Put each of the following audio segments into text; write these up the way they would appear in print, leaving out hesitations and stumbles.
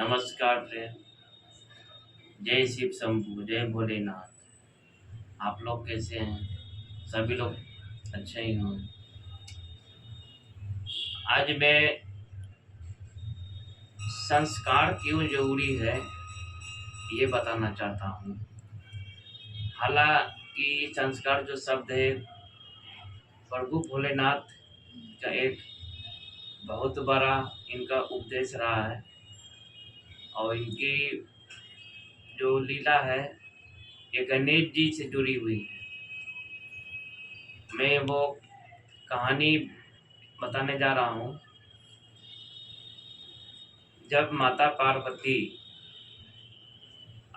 नमस्कार प्रेम। जय शिव शंभू, जय भोलेनाथ। आप लोग कैसे हैं? सभी लोग अच्छे ही हों। आज मैं संस्कार क्यों जरूरी है ये बताना चाहता हूँ। हालांकि संस्कार जो शब्द है प्रभु भोलेनाथ का एक बहुत बड़ा इनका उपदेश रहा है और इनकी जो लीला है ये गणेश जी से जुड़ी हुई है। मैं वो कहानी बताने जा रहा हूँ। जब माता पार्वती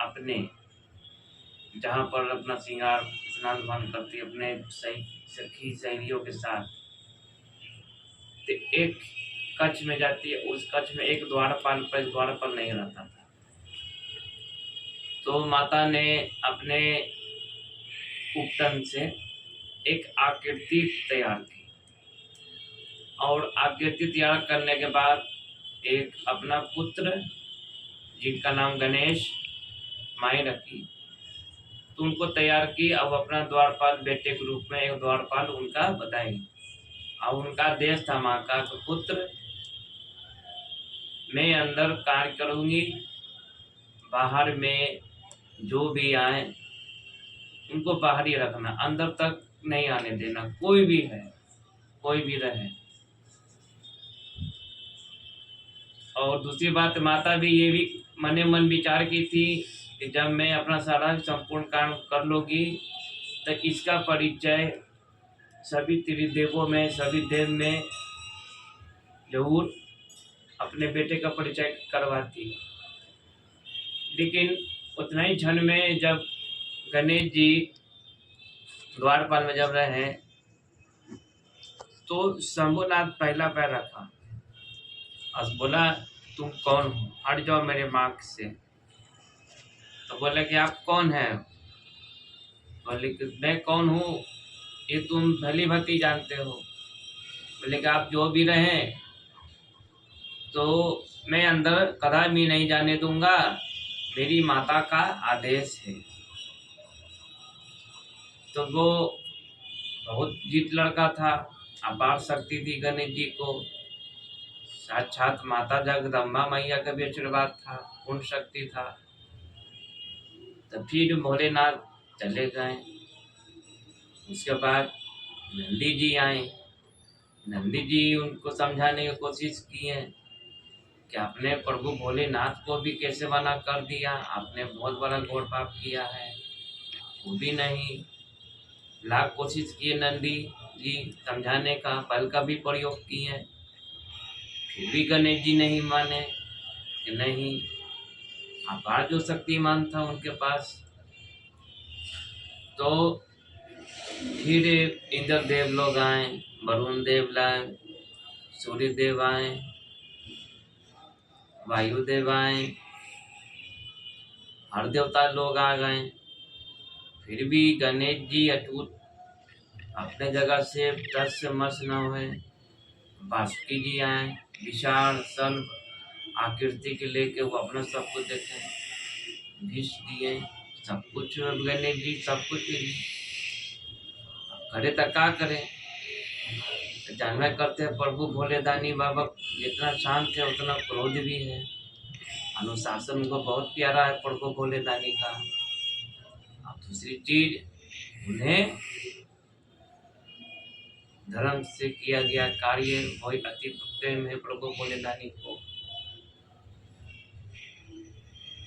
अपने जहाँ पर अपना श्रृंगार स्नान पान करती अपने सखी सहेलियों के साथ, तो एक कक्ष में जाती है। उस कक्ष में एक द्वारपाल नहीं रहता था। तो माता ने अपने उपटन से एक आकृति तैयार की और आकृति तैयार करने के बाद एक अपना पुत्र जिनका नाम गणेश माई रखी, तो उनको तैयार की। अब अपना द्वारपाल बेटे के रूप में एक द्वारपाल उनका बताई। और उनका देश था माँ का, तो पुत्र मैं अंदर कार्य करूंगी, बाहर में जो भी आए उनको बाहर ही रखना, अंदर तक नहीं आने देना। कोई भी है, कोई भी रहे। और दूसरी बात, माता भी ये भी मने मन विचार की थी कि जब मैं अपना सारा संपूर्ण काम कर लूँगी तो इसका परिचय सभी त्रिदेवों में, सभी देव में जरूर अपने बेटे का परिचय करवाती। लेकिन उतना ही क्षण में जब गणेश जी द्वारपाल में जब रहे तो शंभुनाथ पहला पैर रखा और बोला, तुम कौन हो? हट जाओ मेरे मार्ग से। तो बोले कि आप कौन हैं? बोले कि मैं कौन हूँ ये तुम भली भांति जानते हो। बोले कि आप जो भी रहें तो मैं अंदर कदापि नहीं जाने दूंगा, मेरी माता का आदेश है। तो वो बहुत जीत लड़का था, अपार शक्ति थी गणेश जी को। साक्षात माता जगदम्बा मैया का भी आशीर्वाद था, पूर्ण शक्ति था। तो फिर भोलेनाथ चले गए। उसके बाद नंदी जी आए। नंदी जी उनको समझाने की कोशिश किए कि आपने प्रभु भोलेनाथ को भी कैसे मना कर दिया, आपने बहुत बड़ा घोर पाप किया है। वो भी नहीं, लाख कोशिश किए नंदी जी समझाने का, बल का भी प्रयोग किए, फिर भी गणेश जी नहीं माने कि नहीं, अपार जो शक्तिमान था उनके पास। तो फिर इंद्र देव लोग आए, वरुण देव लाए, सूर्य देव आए, वायु देव आए, हर देवता लोग आ गए। फिर भी गणेश जी अटूट अपने जगह से टस से मस न हुए। वासुकी जी आए, विशाल सर्व आकृति के लेके वो अपना सब कुछ देखे, विष दिए, सब कुछ गणेश जी सब कुछ करे तो क्या करे। जानना करते हैं प्रभु भोले दानी बाबा जितना शांत है उतना क्रोध भी है। अनुशासन उनको बहुत प्यारा है प्रभु भोले दानी का। और दूसरी चीज, उन्हें धर्म से किया गया कार्य वही अति प्रेम है प्रभु भोले दानी को।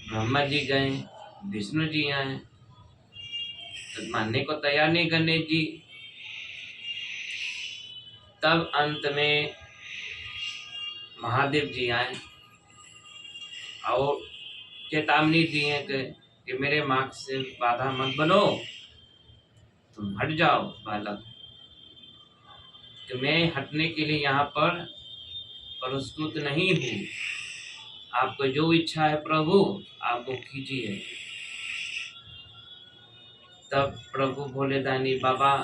ब्रह्मा जी गए, विष्णु जी आए, तो मानने को तैयार नहीं गणेश जी। तब अंत में महादेव जी आए और चेतावनी दिए कि मेरे मार्ग से बाधा मत बनो, तुम हट जाओ बालक। तो मैं हटने के लिए यहाँ पर प्रस्तुत नहीं हूँ। आपको जो इच्छा है प्रभु आप वो कीजिए। तब प्रभु भोले दानी बाबा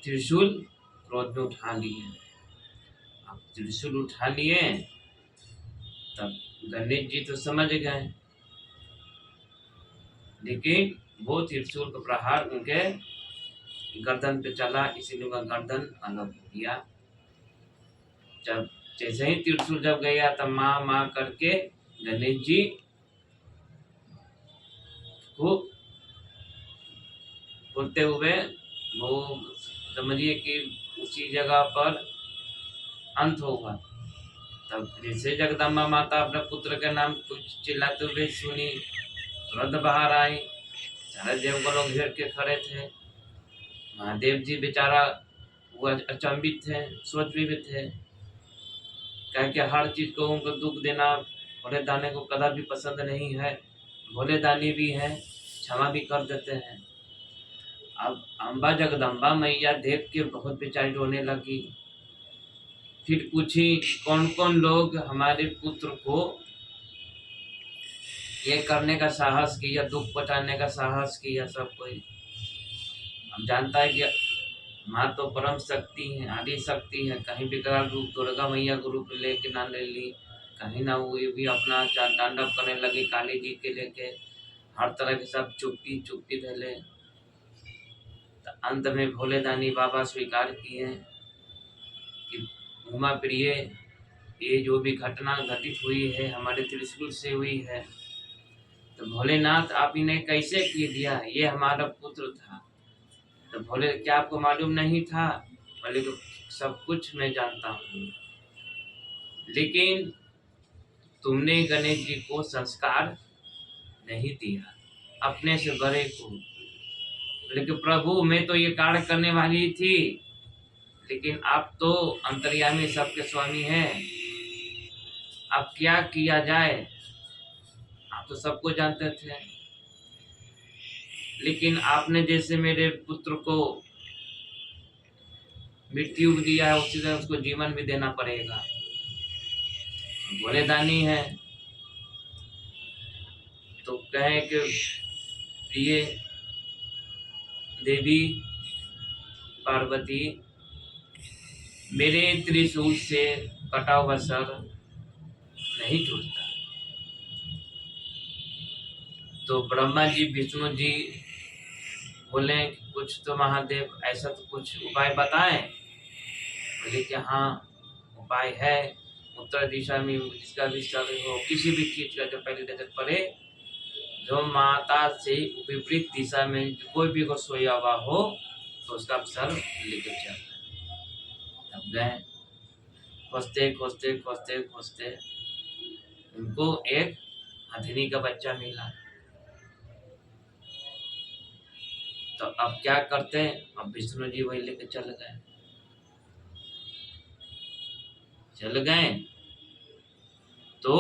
त्रिशूल क्रोध में उठा लिए। अब त्रिशूल उठा लिए तब गणेश जी तो समझ गए, लेकिन वो त्रिशूल का प्रहार उनके गर्दन पे चला, इसीलिए उनका गर्दन अलग हो गया। जब जैसे ही त्रिशूल जब गया तब माँ माँ करके गणेश जी को बोलते हुए वो समझिए कि उसी जगह पर अंत होगा। तब जैसे जगदम्बा माता अपने पुत्र के नाम कुछ चिल्लाते हुए सुनी, तुरंत बाहर आई। सारे देवगण लोग घेर के खड़े थे। महादेव जी बेचारा वो अचंभित थे, सोच भी थे, क्या कि हर चीज को उनको दुख देना भोले दानी को कदा भी पसंद नहीं है। भोले दानी भी है, क्षमा भी कर देते हैं। अब अम्बा जगदम्बा मैया देख के बहुत बेचारी रोने लगी। फिर पूछी कौन कौन लोग हमारे पुत्र को ये करने का साहस किया, दुख पहुंचाने का साहस किया। सब कोई अब जानता है कि माँ तो परम शक्ति है, आदि शक्ति है। कहीं विकराल रूप दुर्गा मैया को रूप लेके ना ले ली, कहीं ना वो भी अपना तांडव करने लगी काली जी के लेके। हर तरह के सब चुप्पी चुप्पी धले। तो अंत में भोले दानी बाबा स्वीकार किए कि उमा प्रिय, ये जो भी घटना घटित हुई है हमारे त्रिशूल से हुई है। तो भोलेनाथ आप इन्हें कैसे किए दिया, ये हमारा पुत्र था। तो भोले क्या आपको मालूम नहीं था? बोले तो सब कुछ मैं जानता हूँ, लेकिन तुमने गणेश जी को संस्कार नहीं दिया, अपने से बड़े को। लेकिन प्रभु मैं तो ये कार्य करने वाली थी, लेकिन आप तो अंतर्यामी सबके स्वामी हैं। अब क्या किया जाए, आप तो सबको जानते थे। लेकिन आपने जैसे मेरे पुत्र को मृत्यु दिया है, उसी तरह उसको जीवन भी देना पड़ेगा। भोले दानी है तो कहे कि प्रिय देवी पार्वती, मेरे त्रिशूल से कटा हुआ सर नहीं टूटता। तो ब्रह्मा जी विष्णु जी बोले कुछ तो महादेव ऐसा तो कुछ उपाय बताएं। बोले कि हाँ उपाय है। उत्तर दिशा में जिसका भी सर हो, किसी भी चीज का जो पहली नजर पड़े, जो माता से विपरीत दिशा में कोई भी को सोया हुआ हो तो उसका सर लेके चलता। तब गए, खोजते खोजते खोजते खोजते उनको एक हथिनी का बच्चा मिला। तो अब क्या करते, अब विष्णु जी वही लेके चल गए। तो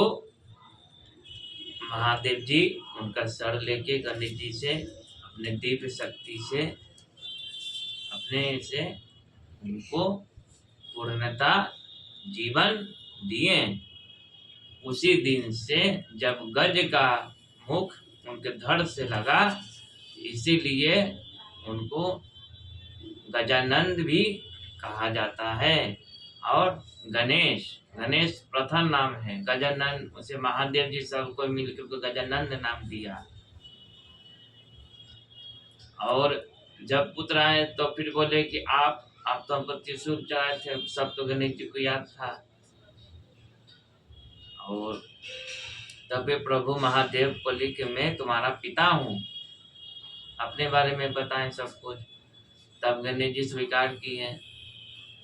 महादेव जी उनका सर लेके गणेश जी से अपने दिव्य शक्ति से अपने से उनको पूर्णता जीवन दिए। उसी दिन से जब गज का मुख उनके धड़ से लगा, इसीलिए उनको गजानंद भी कहा जाता है। और गणेश गणेश प्रथम नाम है, गजानंद उसे महादेव जी सबको मिलकर उसको गजानंद नाम दिया। और जब पुत्र आए तो फिर बोले कि आप तो हमको त्रिशूल चढ़ाए थे, सब तो गणेश जी को याद था। और तब प्रभु महादेव बोले कि मैं तुम्हारा पिता हूँ, अपने बारे में बताएं सब कुछ। तब गणेश जी स्वीकार किए,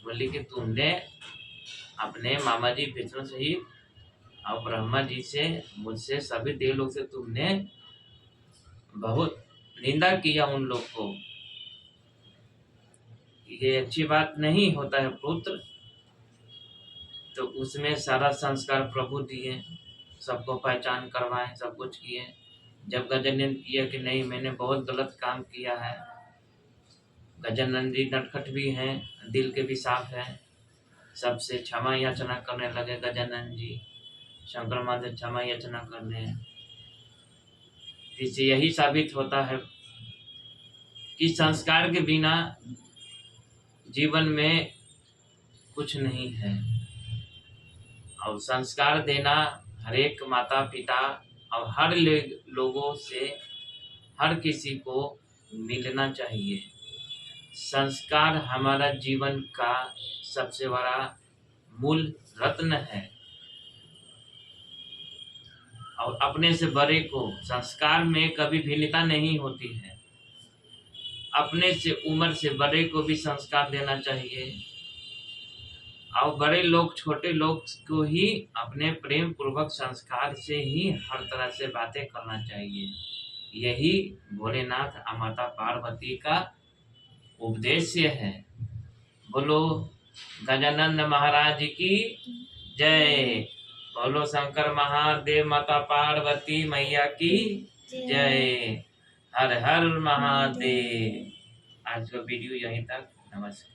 बोले कि तुमने अपने मामा जी विष्णु सहित और ब्रह्मा जी से, मुझसे, सभी देव लोग से तुमने बहुत निंदा किया उन लोग को। ये अच्छी बात नहीं होता है पुत्र। तो उसमें सारा संस्कार प्रभु दिए, सबको पहचान करवाए, सब कुछ किए। जब गजानंद किया कि नहीं मैंने बहुत गलत काम किया है, गजानंद जी नटखट भी हैं, दिल के भी साफ हैं, सबसे क्षमा याचना करने लगे गजानंद जी। शंकर महादेव क्षमा याचना करने, इससे यही साबित होता है कि संस्कार के बिना जीवन में कुछ नहीं है। और संस्कार देना हर एक माता पिता और हर लोगों से हर किसी को मिलना चाहिए। संस्कार हमारा जीवन का सबसे बड़ा मूल रत्न है और अपने से बड़े को संस्कार में कभी भिन्नता नहीं होती है। अपने से उम्र से बड़े को भी संस्कार देना चाहिए और बड़े लोग छोटे लोग को ही अपने प्रेम पूर्वक संस्कार से ही हर तरह से बातें करना चाहिए। यही भोलेनाथ और माता पार्वती का उपदेश्य है। बोलो गजानंद महाराज की जय। बोलो शंकर महादेव माता पार्वती मैया की जय। हर हर महादेव। आज का वीडियो यहीं तक। नमस्कार।